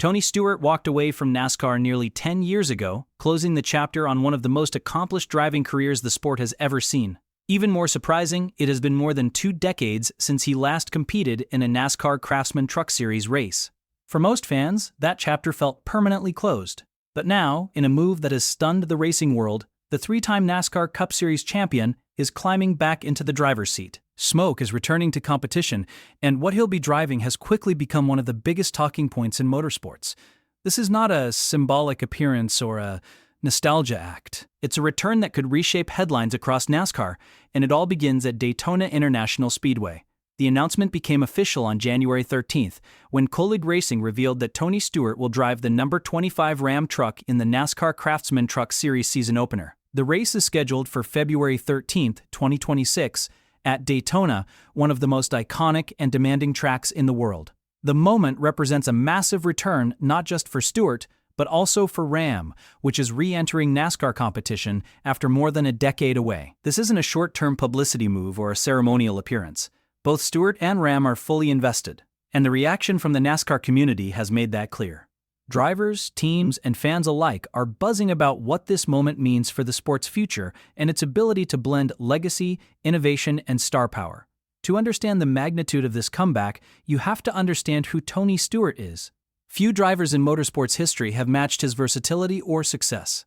Tony Stewart walked away from NASCAR nearly 10 years ago, closing the chapter on one of the most accomplished driving careers the sport has ever seen. Even more surprising, it has been more than 2 decades since he last competed in a NASCAR Craftsman Truck Series race. For most fans, that chapter felt permanently closed. But now, in a move that has stunned the racing world, the 3-time NASCAR Cup Series champion is climbing back into the driver's seat. Smoke is returning to competition, and what he'll be driving has quickly become one of the biggest talking points in motorsports. This is not a symbolic appearance or a nostalgia act. It's a return that could reshape headlines across NASCAR, and it all begins at Daytona International Speedway. The announcement became official on January 13th, when Kaulig Racing revealed that Tony Stewart will drive the number 25 Ram truck in the NASCAR Craftsman Truck Series season opener. The race is scheduled for February 13th, 2026, at Daytona, one of the most iconic and demanding tracks in the world. The moment represents a massive return not just for Stewart, but also for Ram, which is re-entering NASCAR competition after more than a decade away. This isn't a short-term publicity move or a ceremonial appearance. Both Stewart and Ram are fully invested, and the reaction from the NASCAR community has made that clear. Drivers, teams, and fans alike are buzzing about what this moment means for the sport's future and its ability to blend legacy, innovation, and star power. To understand the magnitude of this comeback, you have to understand who Tony Stewart is. Few drivers in motorsports history have matched his versatility or success.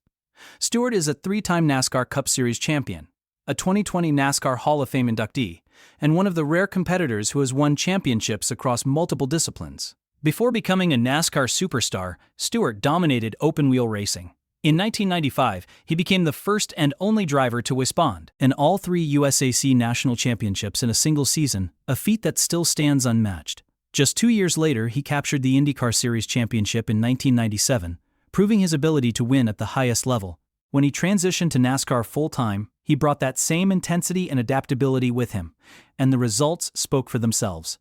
Stewart is a 3-time NASCAR Cup Series champion, a 2020 NASCAR Hall of Fame inductee, and one of the rare competitors who has won championships across multiple disciplines. Before becoming a NASCAR superstar, Stewart dominated open-wheel racing. In 1995, he became the first and only driver to respond in all 3 USAC national championships in a single season, a feat that still stands unmatched. Just 2 years later, he captured the IndyCar Series championship in 1997, proving his ability to win at the highest level. When he transitioned to NASCAR full-time, he brought that same intensity and adaptability with him, and the results spoke for themselves.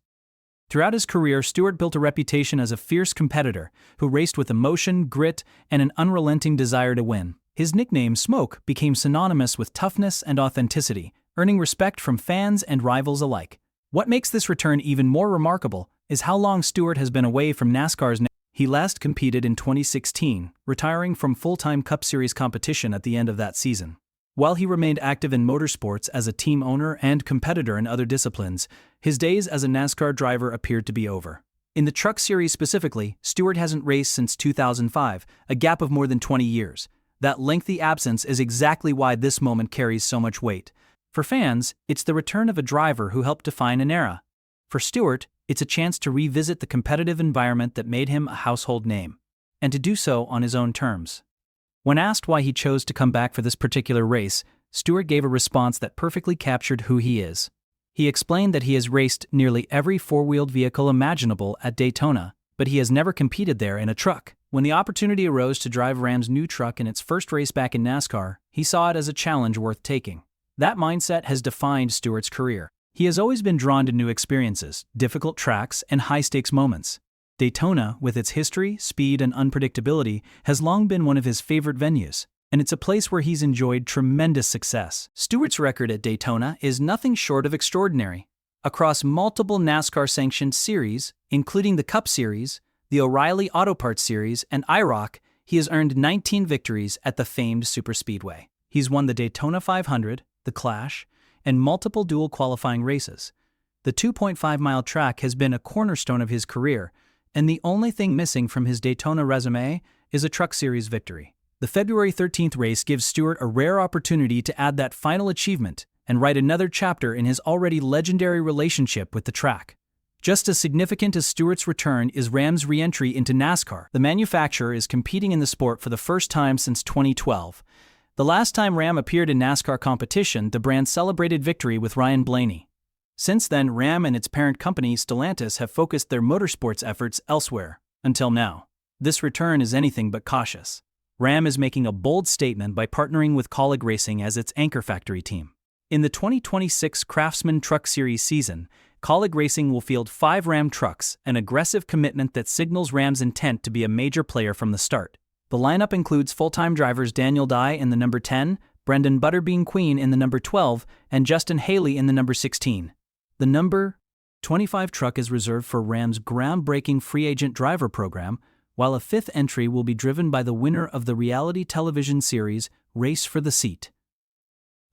Throughout his career, Stewart built a reputation as a fierce competitor who raced with emotion, grit, and an unrelenting desire to win. His nickname, Smoke, became synonymous with toughness and authenticity, earning respect from fans and rivals alike. What makes this return even more remarkable is how long Stewart has been away from NASCAR's. He last competed in 2016, retiring from full-time Cup Series competition at the end of that season. While he remained active in motorsports as a team owner and competitor in other disciplines, his days as a NASCAR driver appeared to be over. In the Truck Series specifically, Stewart hasn't raced since 2005, a gap of more than 20 years. That lengthy absence is exactly why this moment carries so much weight. For fans, it's the return of a driver who helped define an era. For Stewart, it's a chance to revisit the competitive environment that made him a household name, and to do so on his own terms. When asked why he chose to come back for this particular race, Stewart gave a response that perfectly captured who he is. He explained that he has raced nearly every 4-wheeled vehicle imaginable at Daytona, but he has never competed there in a truck. When the opportunity arose to drive Ram's new truck in its first race back in NASCAR, he saw it as a challenge worth taking. That mindset has defined Stewart's career. He has always been drawn to new experiences, difficult tracks, and high-stakes moments. Daytona, with its history, speed, and unpredictability, has long been one of his favorite venues, and it's a place where he's enjoyed tremendous success. Stewart's record at Daytona is nothing short of extraordinary. Across multiple NASCAR-sanctioned series, including the Cup Series, the O'Reilly Auto Parts Series, and IROC, he has earned 19 victories at the famed superspeedway. He's won the Daytona 500, the Clash, and multiple dual qualifying races. The 2.5-mile track has been a cornerstone of his career, and the only thing missing from his Daytona resume is a Truck Series victory. The February 13th race gives Stewart a rare opportunity to add that final achievement and write another chapter in his already legendary relationship with the track. Just as significant as Stewart's return is Ram's re-entry into NASCAR. The manufacturer is competing in the sport for the first time since 2012. The last time Ram appeared in NASCAR competition, the brand celebrated victory with Ryan Blaney. Since then, Ram and its parent company, Stellantis, have focused their motorsports efforts elsewhere, until now. This return is anything but cautious. Ram is making a bold statement by partnering with Kaulig Racing as its anchor factory team. In the 2026 Craftsman Truck Series season, Kaulig Racing will field 5 Ram trucks, an aggressive commitment that signals Ram's intent to be a major player from the start. The lineup includes full-time drivers Daniel Dye in the number 10, Brendan Butterbean Queen in the number 12, and Justin Haley in the number 16. The number 25 truck is reserved for Ram's groundbreaking free agent driver program, while a fifth entry will be driven by the winner of the reality television series Race for the Seat.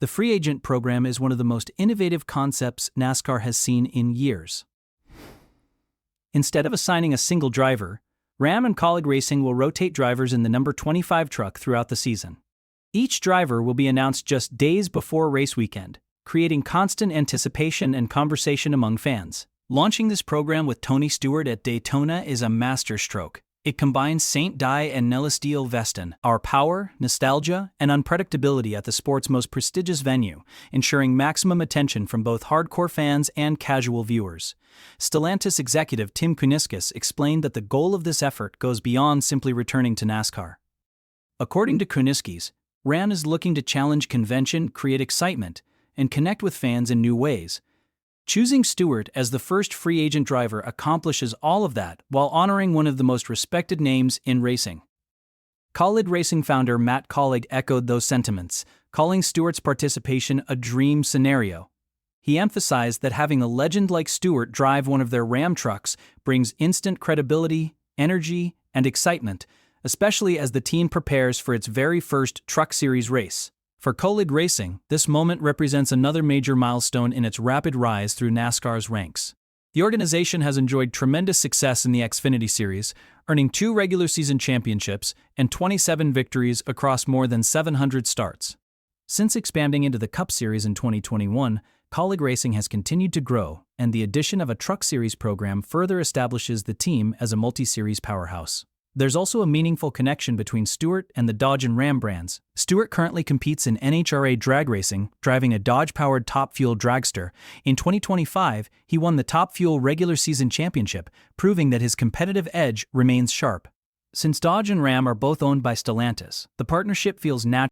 The free agent program is one of the most innovative concepts NASCAR has seen in years. Instead of assigning a single driver, Ram and Kaulig Racing will rotate drivers in the number 25 truck throughout the season. Each driver will be announced just days before race weekend, creating constant anticipation and conversation among fans. Launching this program with Tony Stewart at Daytona is a masterstroke. It combines St. Di and Nelestil Veston, our power, nostalgia, and unpredictability at the sport's most prestigious venue, ensuring maximum attention from both hardcore fans and casual viewers. Stellantis executive Tim Kuniskis explained that the goal of this effort goes beyond simply returning to NASCAR. According to Kuniskis, Ram is looking to challenge convention, create excitement, and connect with fans in new ways. Choosing Stewart as the first free agent driver accomplishes all of that while honoring one of the most respected names in racing. Kaulig Racing founder Matt Kaulig echoed those sentiments, calling Stewart's participation a dream scenario. He emphasized that having a legend like Stewart drive one of their Ram trucks brings instant credibility, energy, and excitement, especially as the team prepares for its very first Truck Series race. For Kaulig Racing, this moment represents another major milestone in its rapid rise through NASCAR's ranks. The organization has enjoyed tremendous success in the Xfinity Series, earning 2 regular season championships and 27 victories across more than 700 starts. Since expanding into the Cup Series in 2021, Kaulig Racing has continued to grow, and the addition of a Truck Series program further establishes the team as a multi-series powerhouse. There's also a meaningful connection between Stewart and the Dodge and Ram brands. Stewart currently competes in NHRA drag racing, driving a Dodge-powered Top Fuel dragster. In 2025, he won the Top Fuel regular season championship, proving that his competitive edge remains sharp. Since Dodge and Ram are both owned by Stellantis, the partnership feels natural